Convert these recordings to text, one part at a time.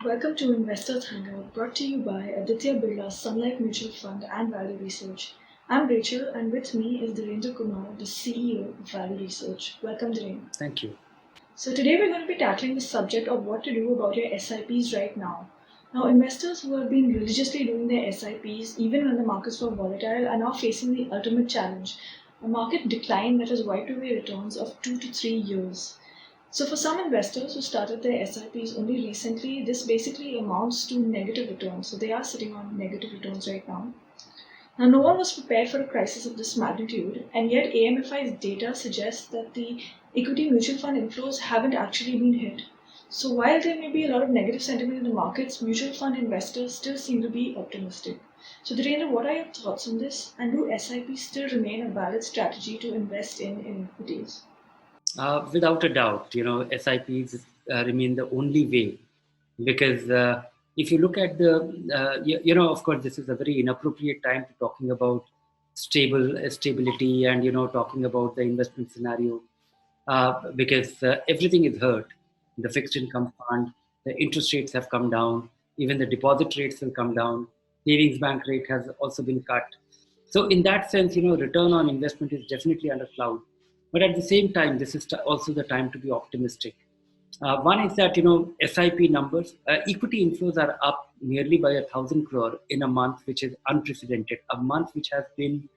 Welcome to Investors Hangout, brought to you by Aditya Birla Sun Life Mutual Fund and Value Research. I'm Rachel, and with me is Dhirendra Kumar, the CEO of Value Research. Welcome, Dhirendra. Thank you. So today we're going to be tackling the subject of what to do about your SIPs right now. Now, investors who have been religiously doing their SIPs, even when the markets were volatile, are now facing the ultimate challenge: a market decline that has wiped away returns of 2 to 3 years. So for some investors who started their SIPs only recently, this basically amounts to negative returns. So they are sitting on negative returns right now. Now, no one was prepared for a crisis of this magnitude, and yet AMFI's data suggests that the equity mutual fund inflows haven't actually been hit. So while there may be a lot of negative sentiment in the markets, mutual fund investors still seem to be optimistic. So Dhirendra, what are your thoughts on this? And do SIPs still remain a valid strategy to invest in equities? Without a doubt, SIPs remain the only way because if you look at of course, this is a very inappropriate time to talking about stability and talking about the investment scenario because everything is hurt. The fixed income fund, the interest rates have come down, even the deposit rates will come down. Savings bank rate has also been cut. So in that sense, return on investment is definitely under cloud. But at the same time, this is also the time to be optimistic. One is that SIP numbers, equity inflows are up nearly by 1,000 crore in a month, which is unprecedented. A month which has been,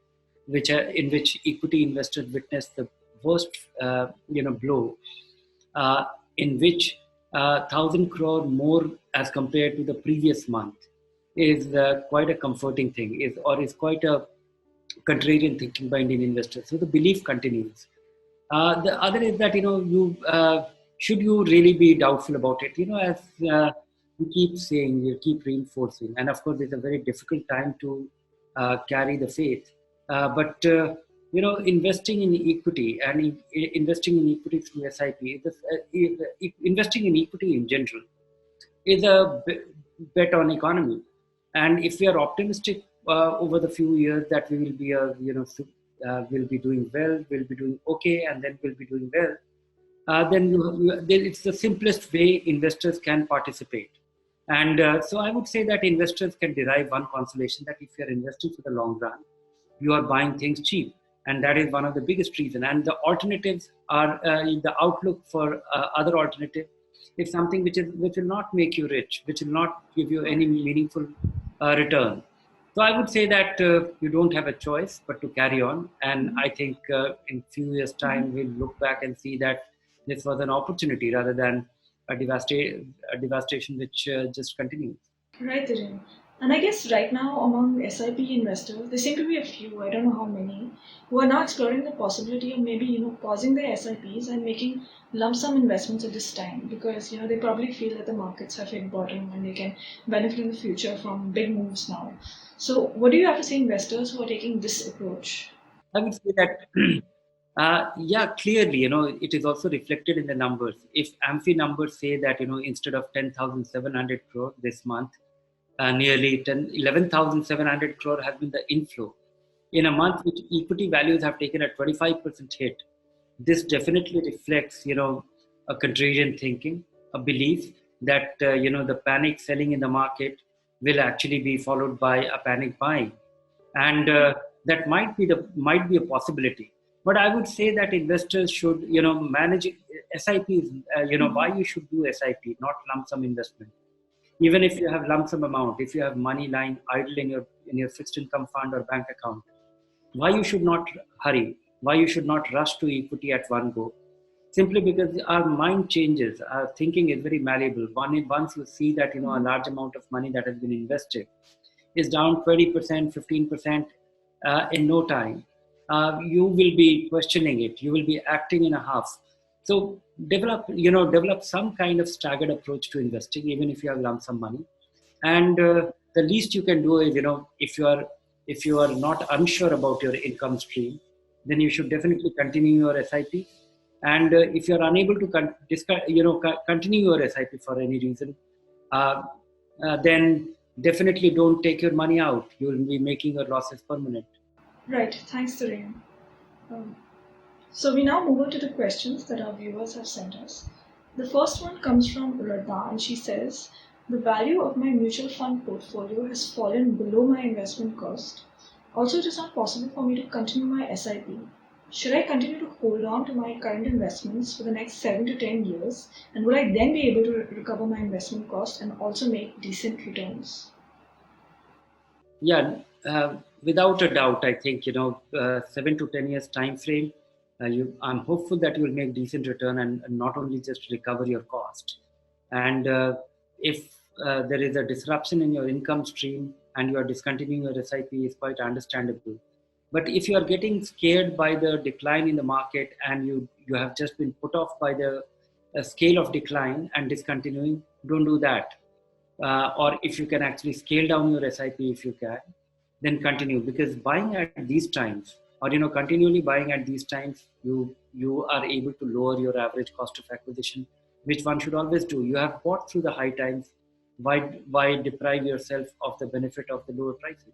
in which equity investors witnessed the worst, blow, in which 1,000 crore more as compared to the previous month is quite a comforting thing. Is quite a contrarian thinking by Indian investors. So the belief continues. The other is that you should you really be doubtful about it. As you keep saying, you keep reinforcing, and of course, it's a very difficult time to carry the faith. But investing in equity and investing in equity through SIP, investing in equity in general is a bet on economy. And if we are optimistic over the few years that we will be will be doing well, will be doing okay, and then will be doing well, then then it's the simplest way investors can participate. And so I would say that investors can derive one consolation that if you are investing for the long run, you are buying things cheap. And that is one of the biggest reasons. And the alternatives are the outlook for other alternative is something which will not make you rich, which will not give you any meaningful return. So I would say that you don't have a choice but to carry on. And I think in few years' time we'll look back and see that this was an opportunity rather than a devastation which just continues. Right, Dhiren. And I guess right now among SIP investors, there seem to be a few, I don't know how many, who are now exploring the possibility of maybe, pausing their SIPs and making lump sum investments at this time because, they probably feel that the markets have hit bottom and they can benefit in the future from big moves now. So what do you have to say investors who are taking this approach? I would say that, yeah, clearly, it is also reflected in the numbers. If AMFI numbers say that, instead of 10,700 crore this month, nearly 11,700 crore has been the inflow. In a month which equity values have taken a 25% hit, this definitely reflects, a contrarian thinking, a belief that, the panic selling in the market will actually be followed by a panic buying, and that might be a possibility. But I would say that investors should manage SIPs. Why you should do SIP, not lump sum investment. Even if you have lump sum amount, if you have money lying idle in your fixed income fund or bank account, why you should not hurry, why you should not rush to equity at one go, simply because our mind changes, our thinking is very malleable. Once you see that a large amount of money that has been invested is down 20%, 15% in no time, you will be questioning it. You will be acting in a half. So develop some kind of staggered approach to investing, even if you have lump sum money. And the least you can do is, if you are not unsure about your income stream, then you should definitely continue your SIP. And if you are unable to continue your SIP for any reason, uh, then definitely don't take your money out. You will be making your losses permanent. Right, thanks, Dhiren. Um, So we now move on to the questions that our viewers have sent us. The first one comes from Radha and she says, The value of my mutual fund portfolio has fallen below my investment cost. Also, it is not possible for me to continue my SIP. Should I continue to hold on to my current investments for the next 7 to 10 years? And will I then be able to recover my investment cost and also make decent returns? Yeah, without a doubt, I think 7 to 10 years time frame. I'm hopeful that you will make decent return and not only just recover your cost. And if there is a disruption in your income stream and you are discontinuing your SIP, is quite understandable. But if you are getting scared by the decline in the market and you have just been put off by the scale of decline and discontinuing, don't do that. Or if you can actually scale down your SIP, if you can, then continue, because buying at these times, or continually buying at these times, you are able to lower your average cost of acquisition, which one should always do. You have bought through the high times. Why deprive yourself of the benefit of the lower prices?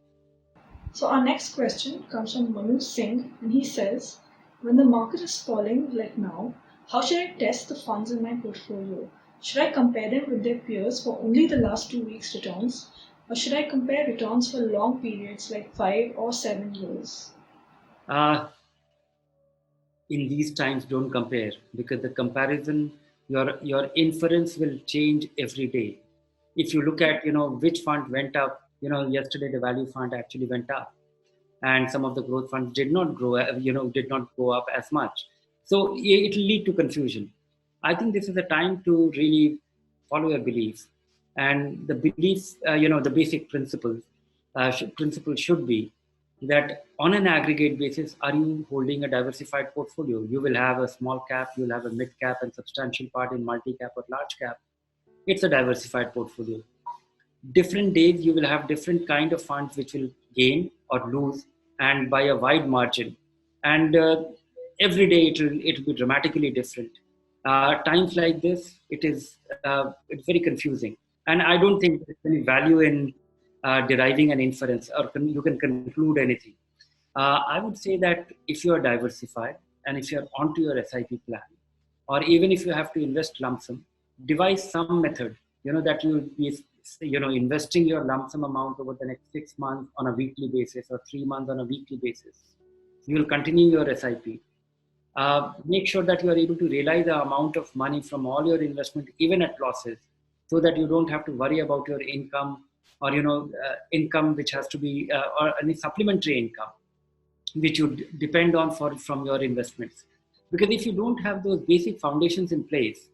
So, our next question comes from Manu Singh, and he says, when the market is falling like now, how should I test the funds in my portfolio? Should I compare them with their peers for only the last 2 weeks' returns? Or should I compare returns for long periods like 5 or 7 years? uh, in these times, don't compare, because the comparison, your inference will change every day. If you look at which fund went up, yesterday the value fund actually went up, and some of the growth funds did not grow, did not go up as much. So it will lead to confusion. I think this is the time to really follow your beliefs, and the beliefs, the basic principle should be that on an aggregate basis, are you holding a diversified portfolio? You will have a small cap, you'll have a mid cap, and substantial part in multi cap or large cap. It's a diversified portfolio. Different days you will have different kind of funds which will gain or lose, and by a wide margin. And every day it will be dramatically different. Times like this, it's very confusing, and I don't think there's any value in deriving an inference, or you can conclude anything. I would say that if you are diversified and if you are onto your SIP plan, or even if you have to invest lump sum, devise some method, that you will be, investing your lump sum amount over the next 6 months on a weekly basis, or 3 months on a weekly basis. You will continue your SIP. Make sure that you are able to realize the amount of money from all your investment, even at losses, so that you don't have to worry about your income, or income which has to be, or any supplementary income which you depend on for from your investments. Because if you don't have those basic foundations in place,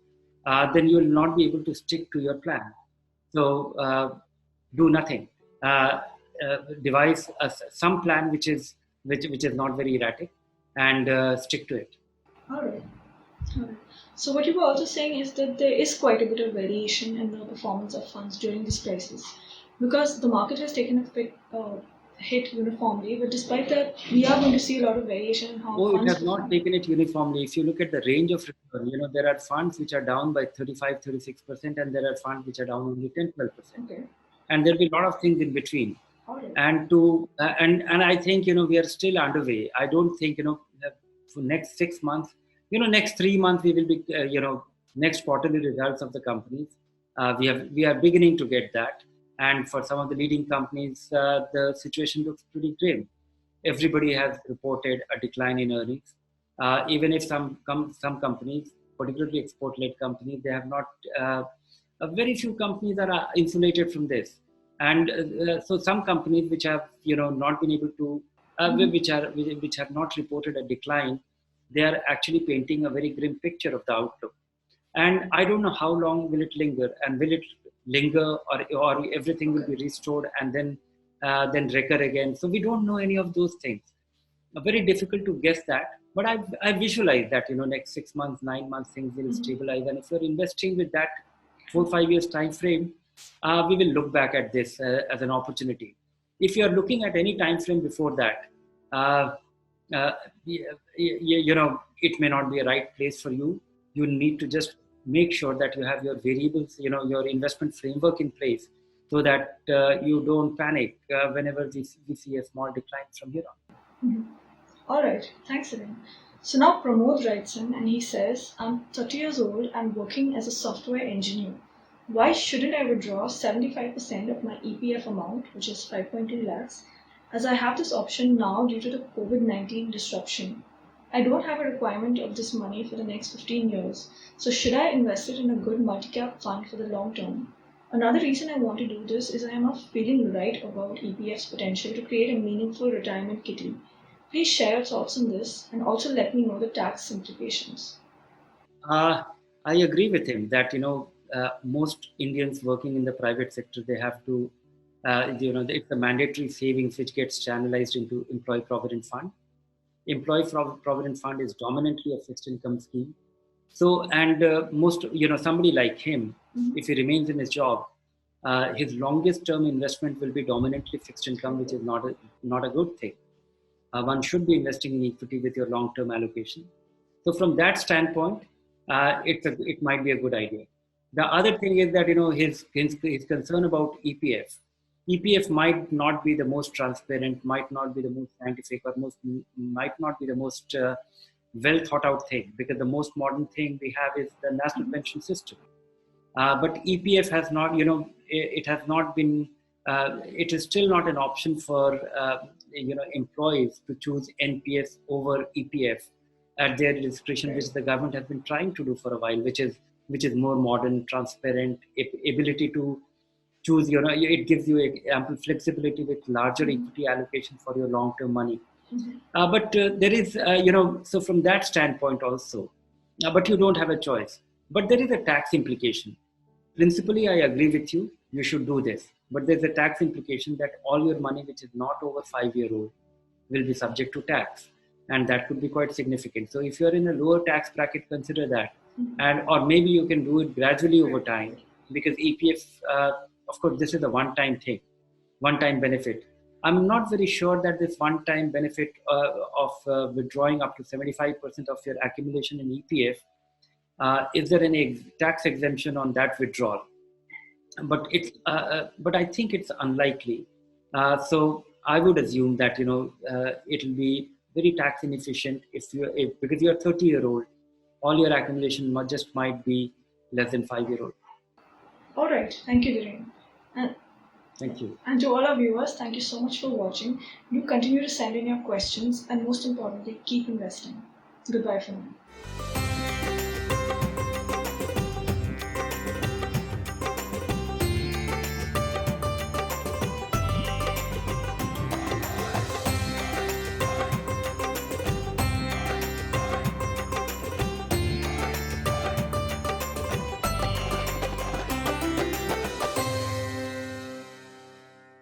then you will not be able to stick to your plan. So do nothing. Uh, Devise some plan which is not very erratic, and stick to it. All right. All right. So, what you were also saying is that there is quite a bit of variation in the performance of funds during this crisis because the market has taken a hit uniformly, but despite that, we are going to see a lot of variation in how Oh, it funds has not perform. taken it uniformly. If you look at the range of return, there are funds which are down by 35, 36%, and there are funds which are down only 10, 12%. Okay. And there'll be a lot of things in between. All right. And I think, we are still underway. I don't think, that for next 6 months, next 3 months, we will be, next quarterly results of the companies. We are beginning to get that. And for some of the leading companies, the situation looks pretty grim. Everybody has reported a decline in earnings. Even if some companies, particularly export-led companies, they have not. Very few companies are insulated from this, and so some companies which have not been able to, which have not reported a decline, they are actually painting a very grim picture of the outlook. And I don't know how long will it linger, and will it linger, or everything will be restored and then recur again. So we don't know any of those things. Very difficult to guess that, but I visualize that next 6 months, 9 months, things will Mhm. stabilize. And if you're investing with that 4 5 years time frame, we will look back at this as an opportunity. If you're looking at any time frame before that, uh, uh, it may not be a right place for you. You need to just make sure that you have your variables, your investment framework in place, so that you don't panic whenever we see a small decline from here on. Mhm. All right. Thanks, Elaine. So now Pramod writes in and he says, I'm 30 years old and working as a software engineer. Why shouldn't I withdraw 75% of my EPF amount, which is 5.2 lakhs, as I have this option now due to the COVID-19 disruption? I don't have a requirement of this money for the next 15 years, so should I invest it in a good multi-cap fund for the long term? Another reason I want to do this is I am not feeling right about EPF's potential to create a meaningful retirement kitty. Please share your thoughts on this and also let me know the tax implications. Uh, I agree with him that most Indians working in the private sector, they have to it's the mandatory savings which gets channelized into employee provident fund. Provident fund is dominantly a fixed income scheme. So, and most, somebody like him, Mhm. if he remains in his job, his longest term investment will be dominantly fixed income, which is not a good thing. One should be investing in equity with your long term allocation. So, from that standpoint, it might be a good idea. The other thing is that his concern about EPF. EPF might not be the most transparent, might not be the most scientific, or might not be the most well thought out thing, because the most modern thing we have is the national pension system. But EPF has not, it has not been, it is still not an option for, employees to choose NPS over EPF at their discretion, which the government has been trying to do for a while, which is more modern, transparent, ability to choose, it gives you ample flexibility with larger equity allocation for your long-term money. But there is, so from that standpoint also, but you don't have a choice. But there is a tax implication. Principally, I agree with you. You should do this. But there's a tax implication that all your money, which is not over 5 year old, will be subject to tax. And that could be quite significant. So if you're in a lower tax bracket, consider that. And or maybe you can do it gradually over time, because EPF, of course, this is a one-time thing, one-time benefit. I'm not very sure that this one-time benefit of withdrawing up to 75% of your accumulation in EPF, is there any tax exemption on that withdrawal? But I think it's unlikely. So I would assume that it'll be very tax inefficient if because you're 30-year old, all your accumulation just might be less than 5 year old. All right, thank you, Dhiren. And Thank you. And to all our viewers, thank you so much for watching. Do continue to send in your questions and most importantly, keep investing. Goodbye for now.